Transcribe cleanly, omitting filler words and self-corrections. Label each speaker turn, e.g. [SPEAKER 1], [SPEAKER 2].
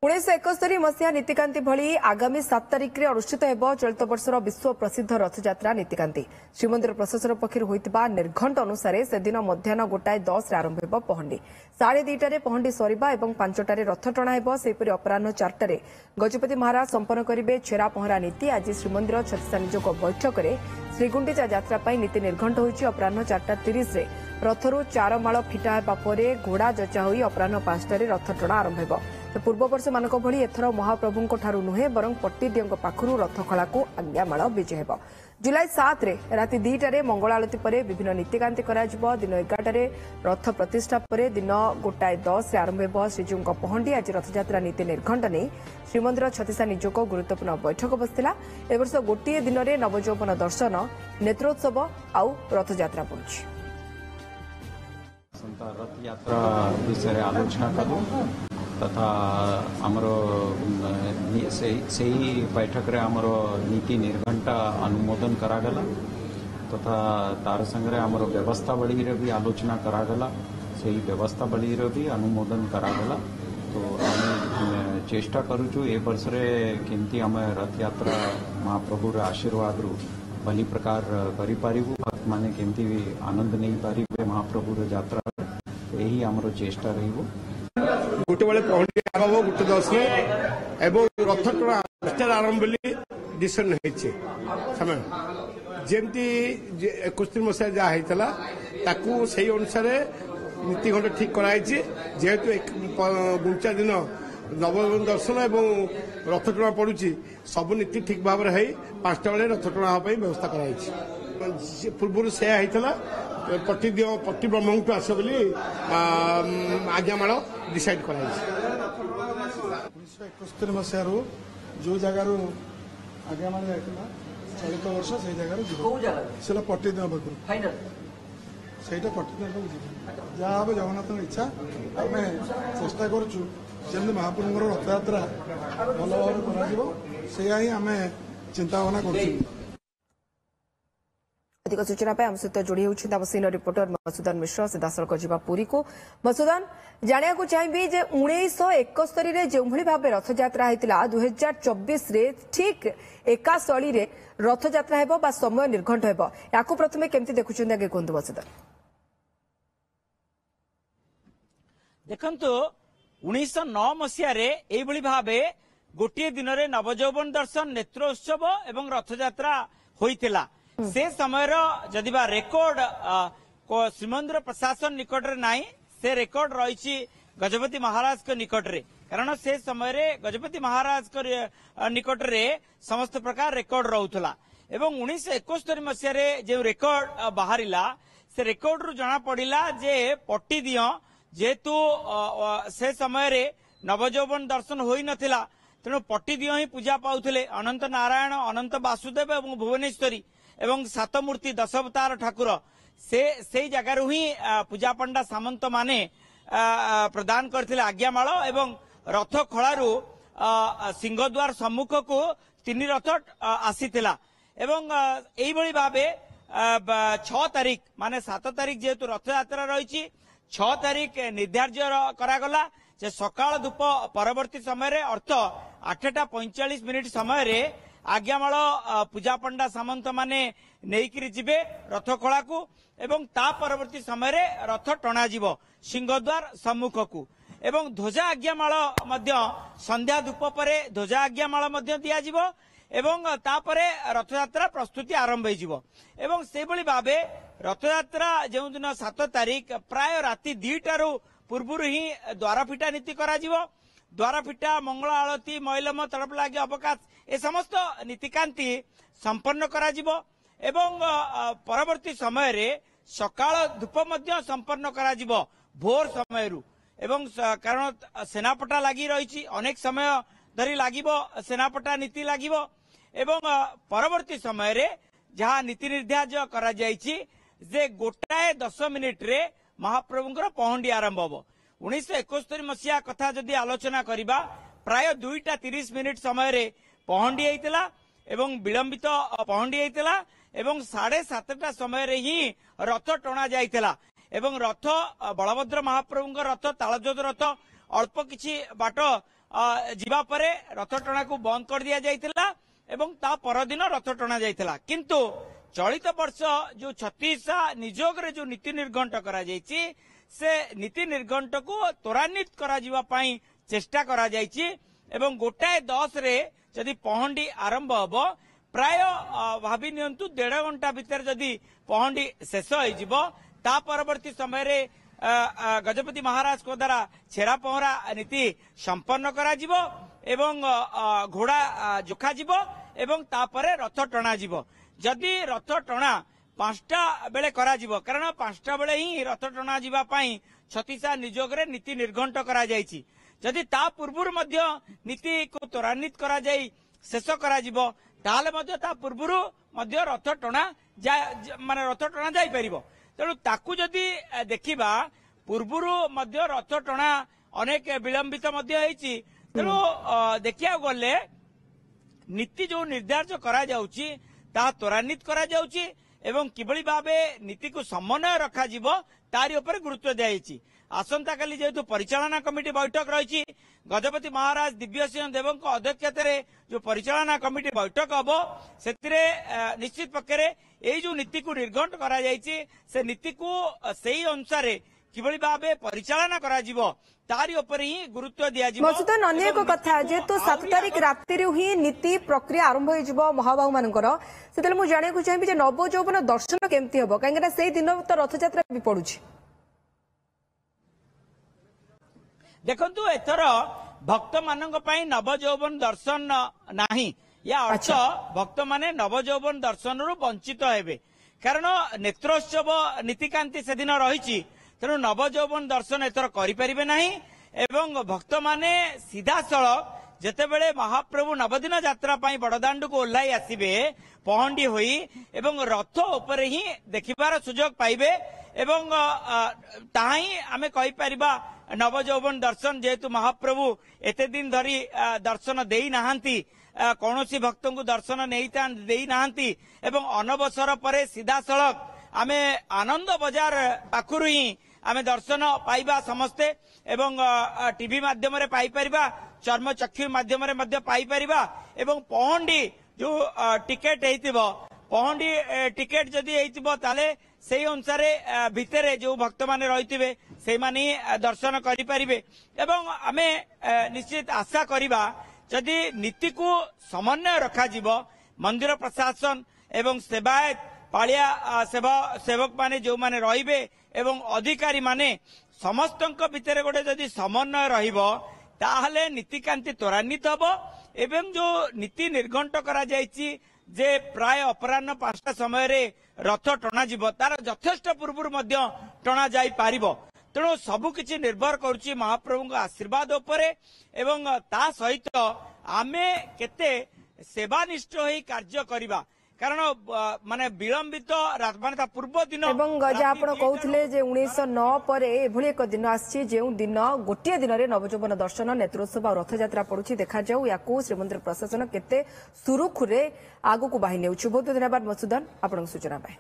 [SPEAKER 1] 1971 मसीहा नीतिकांति भली आगामी 7 तारिख में अनुष्ठित हो चलित वर्षर विश्व प्रसिद्ध रथयात्रा नीतिकांति श्रीमंदिर प्रशासन पक्षर होता निर्घंट अनुसार से दिन मध्याह 1:10 आरंभ हो पहंडी 2:30 पहंडी सरिबा एवं 5टारे रथ टणा हो सेपरि अपराह 4टारे गजपति महाराज संपन्न करेंगे छेरा पहरा नीति। आज श्रीमंदिर छत्तीसा नियोग बैठक में श्रीगुंडीचा यात्रा नीति निर्घंट होती अपराह 4:30 रथरू 4 माल फिटा होगा घोड़ा जचा हो अपराह 5टारे रथ टणा आरंभ हो। पूर्व वर्ष मानक भली एथर महाप्रभुंक ठारू नुहे बरं पट्टीदियों पाखु रथखला को आज्ञामाल विजय हो। जुलाई 7 रे राति 2टारे मंगल आलती पर विभिन्न नीतिकांति दिन 11टारे रथ प्रतिष्ठा पर दिन 1:10 आरंभ हो श्रीजीव पहंडी। आज रथयात्रा नीति निर्घंट नहीं श्रीमंदिर छत्तीसा नियोग गुरुत्वपूर्ण बैठक बसला। ए वर्ष गोटे दिन में नवयौवन दर्शन नेत्रोत्सव आउ रथयात्रा पड़ुछि।
[SPEAKER 2] रथयात्रा विषय आलोचना करूँ तथा आमर से बैठक रे आमर नीति निर्घंट अनुमोदन करागला तथा तार संगे आमर व्यवस्थावली रे भी आलोचना करागला से व्यवस्थावली रे भी अनुमोदन करागला। तो आम चेष्टा करूँ ए वर्ष केमती आम रथयात्रा महाप्रभुर आशीर्वाद रु भली प्रकार करि पारिबु भक्त माने केमती आनंद नहीं पारिबे महाप्रभुर यात्रा यही आमर चेष्टा रहिबो।
[SPEAKER 3] गोटे बेले पहंडी आरंभ 1:10 एवं रथ टणा आरंभ डिसीजन होती समय जमती 71 मसीहा जहाँ होता से अनुसार नीति खंड ठीक कराई जेहेतु गुंचा दिन नवयौवन दर्शन एवं रथ टणा पड़ुची सब नीति ठीक भाव में 5टा बेले रथ टणा व्यवस्था कराई। पूर्व से पट्टी ब्रह्म आस बोली आज्ञामाल डिसाइड कर
[SPEAKER 4] 1971 मसीह जो जगार आज्ञामाल जाता चलित वर्ष से जगह पट्टी पाखु से पट्टी जहाँ हम जगन्नाथ इच्छा आम चेष्टा करुचु महाप्रभुर रथयात्रा भल भाव कर आम चिंता भावना कर।
[SPEAKER 1] अधिक सूचना आम सहित जोड़ी होती आम सीनियर रिपोर्टर मसूदन मिश्र सीधासल पुरी को। मसूदन जाना चाहिए 1971 जो भाव रथयात्रा होता 2024 ठीक एका शैली रे रथयात्रा हो समय निर्घंट हो या प्रथम केमती देखुं आगे कहतु मसूदन।
[SPEAKER 5] देखु 1909 मसीह भाव गोटे दिन में नवयौवन दर्शन नेत्रोत्सव एवं रथयात्रा होता से समय जदि रेकर्ड श्रीमंदिर प्रशासन निकट रे नाई से रेकर्ड रही गजपति महाराज के निकट रे कारण से समय गजपति महाराज के निकट रे समस्त प्रकार रेकर्ड रहूला एवं 1971 मसीह जो रेकर्ड बाहरिला से रेकर्ड रु जना पड़ा जे पट्टी दियो जेहेतु से समय नवयौवन दर्शन हो नथिला तेणु पट्टी दियो ही पूजा पाउथिले अनंत नारायण अनंत वासुदेव एवं भुवनेश्वरी एवं सात मूर्ति दशावतार ठाकुर से जगार ही पूजा पंडा सामंत माने प्रदान करथिले आज्ञामाल एवं रथ खलारू सिंहद्वार सम्मुख को 3 रथ आसीथिला एवं एई भली भाबे 6 तारिख माने 7 तारिख जेहेतु रथयात्रा रही 6 तारिख निर्धार्य करागला जे सकाळ धूप परवर्ती समय अर्थ 8:45 समय आज्ञामाल पूजा पंडा सामंत माने नेइकिरी जिबे रथ खला को एवं ता परवर्ती समय रथ टणा जीव सिंहद्वार सम्मुख को एवं ध्वजा आज्ञामाल मध्य संध्या धूप परे ध्वजा आज्ञामाल मध्य दिया जीव एवं तापरे रथयात्रा प्रस्तुति आरंभ हो एवं से भली भाबे रथयात्रा जो दिन 7 तारिख प्राय राति 2टारू पूर्व ही द्वारफिटा नीति करा जीव द्वारफिटा मंगल आलती मैलम तड़प लगे अवकाश ए समस्त नीतिकांति संपन्न करा जीवो एवं परवर्ती समय रे सकाळ धूप मध्य संपन्न करा जीवो भोर समय रु एवं कारण सेनापटा लगी रही अनेक समय धरी लागिबो सेनापटा नीति लागिबो एवं परवर्ती समय रे जहाँ नीति निर्धार्य करा जायछि जे 1:10 रे महाप्रभुंकर पहंडी आरंभ हो। 1971 मसीहा कथा जदि आलोचना करिबा प्राय 2:30 समय रे पहंडी होता एवं विलंबित पहंडी होता एवं 7:30 समय रे ही रथ टणा जाइथिला एवं रथ बलभद्र महाप्रभुंकर रथ तालध्वज रथ अल्प किछि बाट ଯିବା ପରେ ରଥ ଟଣାକୁ ବନ୍ଦ କରିଦିଆ ଯାଇଥିଲା ଏବଂ ତା ପରଦିନ ରଥ ଟଣା ଯାଇଥିଲା। କିନ୍ତୁ ଚଳିତ ବର୍ଷ ଯୋଉ 36 ନିଯୋଗରେ ଯୋଉ ନୀତି ନିର୍ଘଣ୍ଟ କରାଯାଇଛି ସେ ନୀତି ନିର୍ଘଣ୍ଟକୁ ତ୍ୱରାନ୍ୱିତ କରାଯିବା ପାଇଁ ଚେଷ୍ଟା କରାଯାଇଛି ଏବଂ 1:10 ଯଦି ପହଣ୍ଡି ଆରମ୍ଭ ହବ ପ୍ରାୟ ଭାବି ନିଅନ୍ତୁ 1.5 ଘଣ୍ଟା ଭିତରେ ଯଦି ପହଣ୍ଡି ଶେଷ ହେଇଯିବ ତା ପରବର୍ତ୍ତୀ ସମୟରେ ଗଜପତି ମହାରାଜଙ୍କ ଦ୍ୱାରା ଛେରା ପହଁରା ନୀତି ସମ୍ପନ୍ନ କରାଯିବ ଏବଂ ଘୋଡ଼ା ଯୋଖାଯିବ ଏବଂ ତାପରେ ରଥ ଟଣାଯିବ। ଯଦି ରଥ ଟଣା 5ଟା ବେଳେ କରାଯିବ କାରଣ 5ଟା ବେଳେ ହିଁ ରଥ ଟଣା ଯିବା ପାଇଁ 36 ନିଯୋଗରେ ନୀତି ନିର୍ଘଣ୍ଟ କରାଯାଇଛି। ଯଦି ତା ପୂର୍ବରୁ ମଧ୍ୟ ନୀତିକୁ ତ୍ୱରାନ୍ୱିତ କରାଯାଇ ଶେଷ କରାଯିବ ତାହେଲେ ମଧ୍ୟ ତା ପୂର୍ବରୁ ମଧ୍ୟ ରଥ ଟଣା ଯାଇପାରିବ। ତେଣୁ ତାକୁ ଯଦି ଦେଖିବା ପୂର୍ବରୁ ମଧ୍ୟ ରଥ ଟଣା ଅନେକ ବିଳମ୍ବିତ ମଧ୍ୟ ହେଇଛି। ତେଣୁ ଦେଖିବାକୁ ଗଲେ ନୀତି ଯୋଉ ନିର୍ଦ୍ଧାରିତ କରାଯାଉଛି ତାହା ତ୍ୱରାନ୍ୱିତ କରାଯାଉଛି ଏବଂ କିଭଳି ଭାବେ ନୀତିକୁ ସମନ୍ୱୟ ରଖାଯିବ ତାରି ଉପରେ ଗୁରୁତ୍ୱ ଦିଆଯାଇଛି। ଆସନ୍ତାକାଲି ଯେହେତୁ ପରିଚାଳନା କମିଟି ବୈଠକ ରହିଛି ଗଜପତି ମହାରାଜ ଦିବ୍ୟସିଂହ ଦେବଙ୍କ ଅଧ୍ୟକ୍ଷତାରେ ଯୋଉ ପରିଚାଳନା କମିଟି ବୈଠକ ହବ ସେଥିରେ ନିଶ୍ଚିତ ପକ୍ଷରେ ଏଇ ଯୋଉ ନୀତିକୁ ନିର୍ଘଣ୍ଟ କରାଯାଇଛି ସେ ନୀତିକୁ ସେଇ ଅନୁସାରେ କିଭଳି ଭାବେ ପରିଚାଳନା କରାଯିବ तारी उपरे ही गुरुत्व दिया जिवो।
[SPEAKER 1] मसुदन अन्य एक कथा जेतु 7 तारिख राति रे ही नीति प्रक्रिया आरंभ होई जिवो महाबाहु मानकर सेतले मु जाने को चाहिबी जे नव यौवन दर्शन केमती हबो काहेकि सेही दिन तो रथ यात्रा भी पडुछि।
[SPEAKER 5] देखंतु एथर भक्त मानक पई नव यौवन दर्शन नाही या अर्थ भक्त माने नव यौवन दर्शन रु वंचित हेबे कारण नेत्रोत्सव नीतिकांति से दिन रहिछि तेणु नव यौवन दर्शन एथर करि परिबे नाही एवं भक्त माने सीधा सड़क जेतेबेले महाप्रभु नवदिन यात्रा पई बड़दांड को ओल्लाई आसीबे पहंडी होई एवं रथ उपरे ही देखिबार सुजोग पाइबे एवं ताही आमे कहि परिबा नव यौवन दर्शन जेहेतु महाप्रभु एते दिन धरी दर्शन देई नाहांती कौनसी भक्त को दर्शन देई नाहांती एवं अनवसर परे सीधा सड़क आमे आनंद बजार पाखुरु ही आमे दर्शन पाइबा समस्ते एवं टीवी माध्यम रे पाई परिबा चर्म चक्षु माध्यम रे मध्य पाई परिबा एवं पहंडी जो टिकेट हेतिबो पहंडी टिकेट जदी हेतिबो ताले सेही अनुसार भितरे जो भक्त माने रहिथिबे सेही माने दर्शन करि परिबे एवं आमे निश्चित आशा करिबा जदि नीति को समन्वय रखा जीवो मंदिर प्रशासन एवं सेवायत पालिया सेवक माने जो माने रहिबे एवं अधिकारी माने समस्तक भितर गोटे जदि समन्वय रहिबो ताहले नीतिकांति त्वरान्वित हबो एवं जो नीति निर्घंट करा जायछि जे प्राय अपराह्न 5टा समय रे रथ टणा जीवो तार यथेष्ट पूर्व मध्य टणा जाई पारिबो तेणु सबकिछि निर्भर करुछि महाप्रभु आशीर्वाद उपरे एवं ता सहित आमे केते सेवानिष्ठ होई कार्य करिबा कारण माने विलंबित माने पूर्व दिन
[SPEAKER 1] एवं जे आपण कहउथिले जे 1909 परे एभली एक दिन आछि जे दिन गोटिए दिन रे नवयौवन दर्शन नेत्रोत्सव और रथ यात्रा पडुछि देखा जाऊ याकू श्रीमंदिर प्रशासन केते सुरुखुरे आगु को बाहि नेउछु। बहुत धन्यवाद मसुदन आपण सूचना पाए।